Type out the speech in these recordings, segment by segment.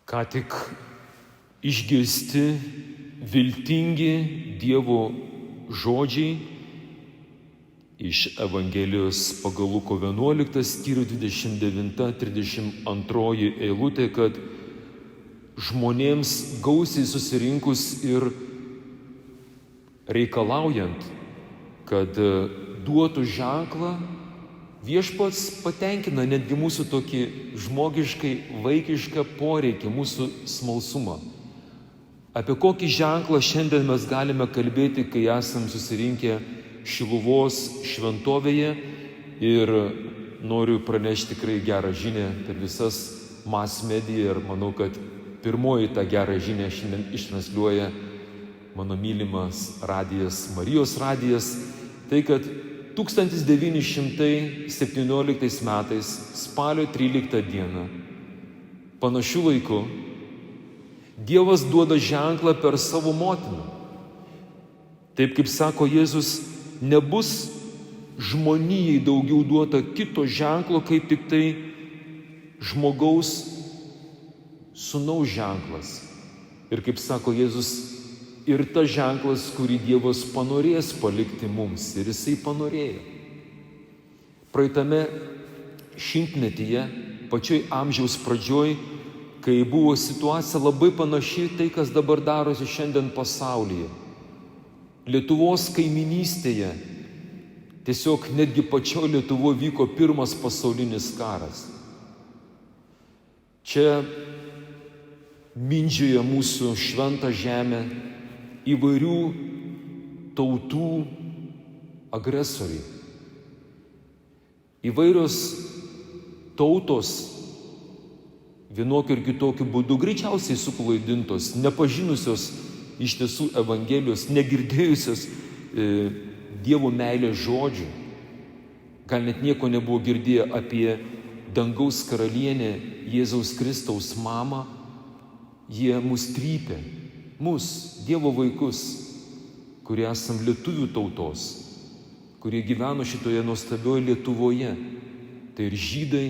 Ką tik išgirsti viltingi Dievo žodžiai iš Evangelijos pagal Luko 11 skyrių 29-32 eilutė, kad žmonėms gausiai susirinkus ir reikalaujant, kad duotų ženklą, viešpats patenkina netgi mūsų tokį žmogiškai vaikišką poreikį, mūsų smalsumą. Apie kokį ženklą šiandien mes galime kalbėti, kai esam susirinkę Šiluvos šventovėje, ir noriu pranešti tikrai gerą žinią per visas mass media, ir manau, kad pirmoji tą gerą žinią šiandien ištransliuoja mano mylimas radijas, Marijos radijas. Tai, kad 1917 metais spalio 13 dieną panašiu laiku Dievas duoda ženklą per savo motiną. Taip kaip sako Jėzus, nebus žmonijai daugiau duota kito ženklo, kaip tik tai žmogaus sūnaus ženklas. Ir kaip sako Jėzus, ir tas ženklas, kurį Dievas panorės palikti mums. Ir jisai panorėjo. Praeitame šimtmetyje, pačioj amžiaus pradžioj, kai buvo situacija labai panaši tai, kas dabar darosi šiandien pasaulyje. Lietuvos kaiminystėje, tiesiog netgi pačioje Lietuvoje vyko pirmas pasaulinis karas. Čia mindžioja mūsų šventą žemę įvairių tautų agresoriai. Įvairios tautos vienokiu ir kitokiu būdu greičiausiai suklaidintos, nepažinusios iš tiesų Evangelijos, negirdėjusios Dievo meilės žodžių. Gal net nieko nebuvo girdėję apie dangaus karalienę Jėzaus Kristaus mamą. Jie mus trypė, mus, Dievo vaikus, kurie esam lietuvių tautos, kurie gyveno šitoje nuostabioje Lietuvoje. Tai ir žydai,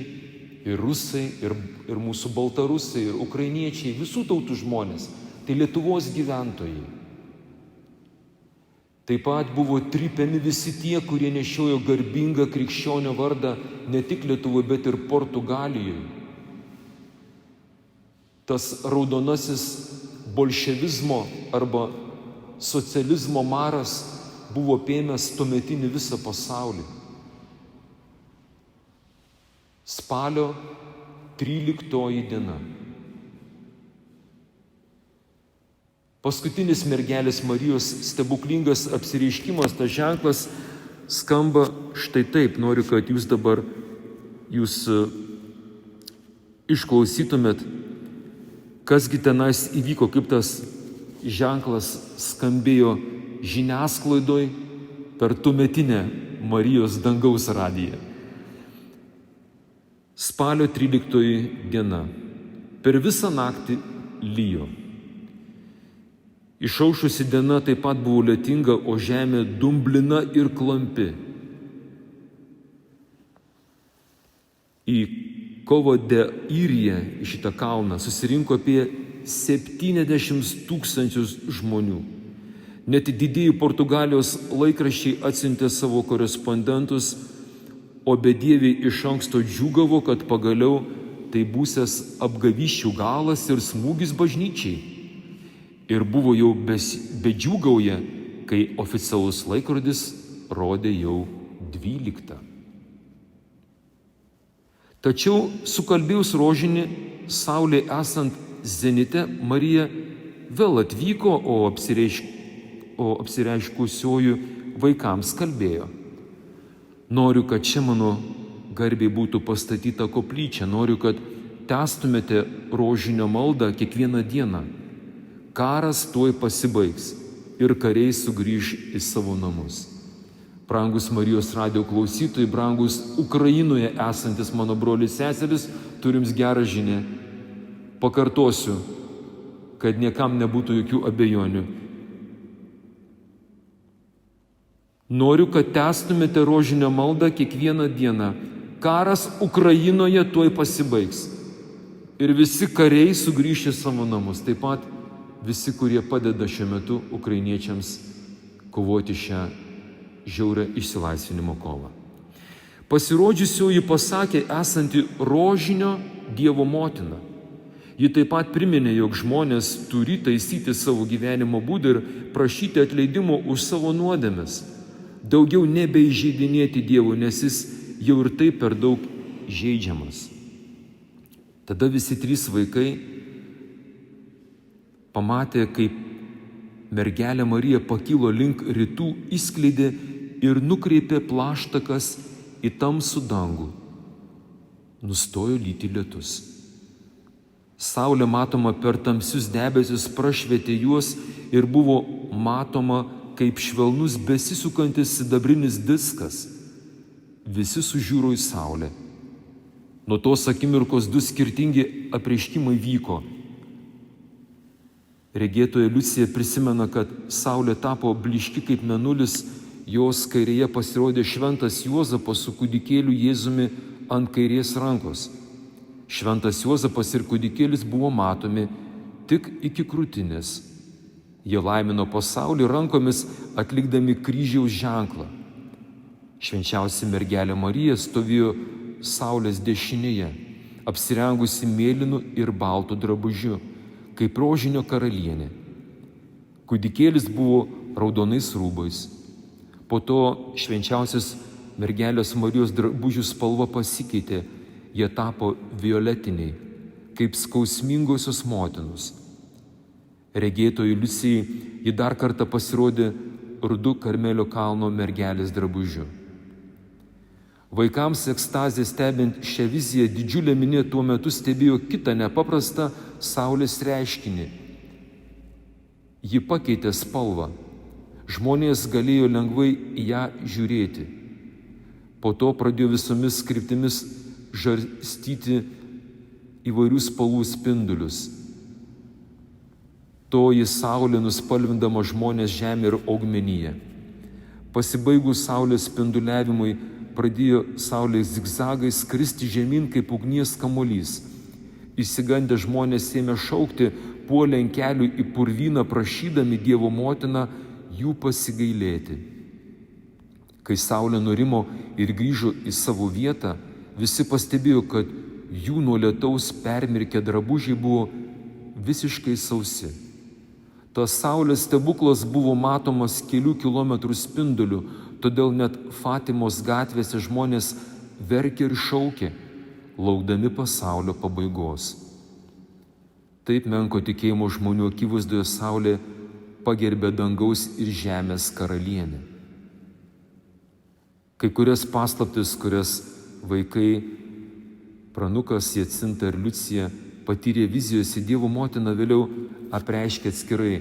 ir rusai, ir mūsų baltarusai, ir ukrainiečiai, visų tautų žmonės. Tai Lietuvos gyventojai. Taip pat buvo trypiami visi tie, kurie nešiojo garbingą krikščionio vardą ne tik Lietuvoje, bet ir Portugalijoje. Tas raudonasis bolševizmo arba socializmo maras buvo apėmęs tuometinį visą pasaulį. Spalio 13 diena. Paskutinis mergelės Marijos stebuklingas apsireiškimas, tas ženklas skamba štai taip. Noriu, kad jūs dabar išklausytumėt, kasgi tenais įvyko, kaip tas ženklas skambėjo žiniasklaidoj per tuometinę Marijos dangaus radiją. Spalio 13 diena. Per visą naktį lijo. Išaušusi diena taip pat buvo lietinga, o žemė dumblina ir klampi. Į Kovo de Iriją, į šitą kalną, susirinko apie 70 000 žmonių. Net didieji Portugalijos laikraščiai atsiuntė savo korespondentus, o bedieviai iš anksto džiūgavo, kad pagaliau tai būsias apgavysčių galas ir smūgis bažnyčiai. Ir buvo jau bedžiūgauja, kai oficialus laikrodis rodė jau 12. Tačiau sukalbėjus rožinį, saulė esant zenite, Marija vėl atvyko, o apsireiškusiųjų vaikams kalbėjo: noriu, kad čia mano garbei būtų pastatyta koplyčia, noriu, kad tęstumėte rožinio maldą kiekvieną dieną. Karas tuoj pasibaigs ir kariai sugrįš į savo namus. Brangus Marijos radijo klausytojai, brangus Ukrainoje esantis mano broliai seseris, turim gerą žinią. Pakartosiu, kad niekam nebūtų jokių abejonių. Noriu, kad tęstumėte rožinio maldą kiekvieną dieną. Karas Ukrainoje tuoj pasibaigs. ir visi kariai sugrįžti savo namus. Taip pat visi, kurie padeda šiuo metu ukrainiečiams kovoti šią žiaurią išsilaisvinimo kovą. Pasirodžiusioji pasakė esanti rožinio Dievo motina. Ji taip pat priminė, jog žmonės turi taisyti savo gyvenimo būdą ir prašyti atleidimo už savo nuodėmes. Daugiau nebeįžeidinėti Dievo, nes jis jau ir taip per daug žeidžiamas. Tada visi trys vaikai pamatė, kaip mergelė Marija pakilo link rytų, išskleidė ir nukreipė plaštakas į tamsų dangų. Nustojo lyti lietus. Saulė matoma per tamsius debesis prašvietė juos ir buvo matoma kaip švelnus besisukantis sidabrinis diskas. Visi sužiūro į Saulę. Nuo tos akimirkos du skirtingi apreiškimai vyko. Regėtoja Liucija prisimena, kad Saulė tapo blyški kaip mėnulis, jos kairėje pasirodė šventas Juozapas su kūdikėliu Jėzumi ant kairės rankos. Šventas Juozapas ir kūdikėlis buvo matomi tik iki krūtinės. Jie laimino pasaulį rankomis atlikdami kryžiaus ženklą. Švenčiausia mergelė Marija stovėjo Saulės dešinėje, apsirengusi mėlynu ir baltu drabužiu, kaip rožinio karalienė. Kūdikėlis buvo raudonais rūbais. Po to švenčiausios mergelės Marijos drabužių spalva pasikeitė, jie tapo violetiniai, kaip skausmingosios motinos. Regėtojui Liucijai ji dar kartą pasirodė rudu Karmelio kalno mergelės drabužiu. Vaikams ekstazė stebint šią viziją didžiulė minia tuo metu stebėjo kitą nepaprastą Saulės reiškinį. Ji pakeitė spalvą. Žmonės galėjo lengvai į ją žiūrėti. Po to pradėjo visomis kryptimis žarstyti įvairių spalvų spindulius. Toji Saulė nuspalvindama žmonės žemę ir augmeniją. Pasibaigus Saulės spinduliavimui pradėjo Saulės zigzagais skristi žemyn kaip ugnies kamuolys. Išsigandę žmonės ėmė šaukti, puolė ant kelių į purvyną, prašydami Dievo motiną jų pasigailėti. Kai Saulė nurimo ir grįžo į savo vietą, visi pastebėjo, kad jų nuo lietaus permirkę drabužiai buvo visiškai sausi. Tas Saulės stebuklas buvo matomas kelių kilometrų spinduliu, todėl net Fatimos gatvėse žmonės verkė ir šaukė, laukdami pasaulio pabaigos. Taip menko tikėjimo žmonių akivaizdoje Saulė pagerbė dangaus ir žemės karalienę. Kai kurias paslaptis, kurias vaikai, pranukas Jacinta ir Liucija patyrė vizijose, Dievo motina vėliau apreiškė atskirai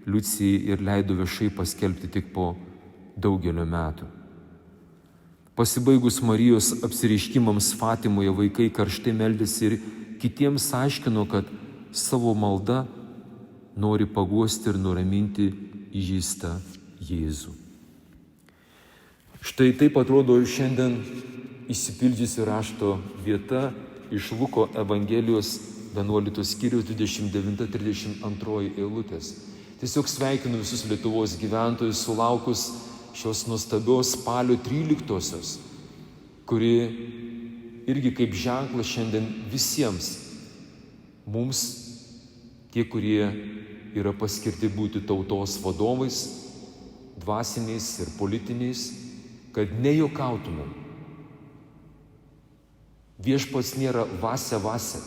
Liucijai ir leido viešai paskelbti tik po daugelio metų. Pasibaigus Marijos apsireiškimams Fatimoje vaikai karštai meldėsi ir kitiems aiškino, kad savo malda nori paguosti ir nuraminti įžeistą Jėzų. Štai taip atrodo šiandien išsipildžiusi rašto vieta iš Luko Evangelijos 11 skyriaus 29-32 eilutės. Tiesiog sveikinu visus Lietuvos gyventojus sulaukus šios nuostabios spalio 13-osios, kuri irgi kaip ženklas šiandien visiems mums, tie, kurie yra paskirti būti tautos vadovais, dvasiniais ir politiniais, kad nejuokautumėm. Viešpats nėra Vasia.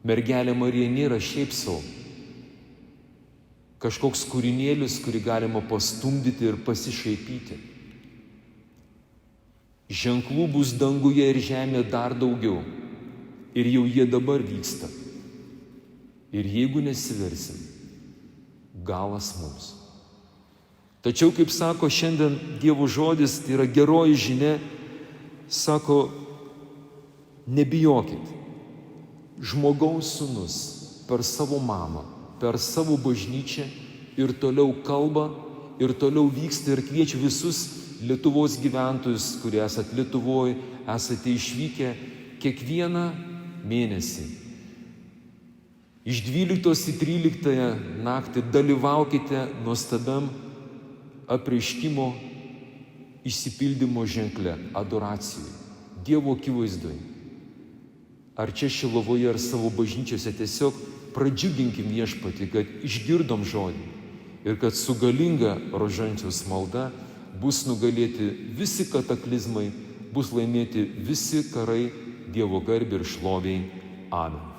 Mergelė Marija nėra šiaip savo kažkoks kūrinėlis, kurį galima pastumdyti ir pasišaipyti. Ženklų bus danguje ir žemėje dar daugiau. Ir jau jie dabar vyksta. Ir jeigu nesiversim, galas mums. Tačiau, kaip sako šiandien Dievo žodis, tai yra geroji žinia, sako, nebijokit. Žmogaus sūnus per savo mamą, per savo bažnyčią ir toliau kalba, ir toliau vyksta ir kviečia visus Lietuvos gyventojus, kurie esate Lietuvoje, esate išvykę, kiekvieną mėnesį. Iš 12 į 13 naktį dalyvaukite nuostabiam apreiškimo išsipildymo ženkle, adoracijai, Dievo akivaizdoje. Ar čia Šilovoje, ar savo bažnyčiose tiesiog pradžiuginkim Viešpatį, kad išgirdom žodį ir kad su galinga rožančiaus malda bus nugalėti visi kataklizmai, bus laimėti visi karai Dievo garbei ir šloviai. Amen.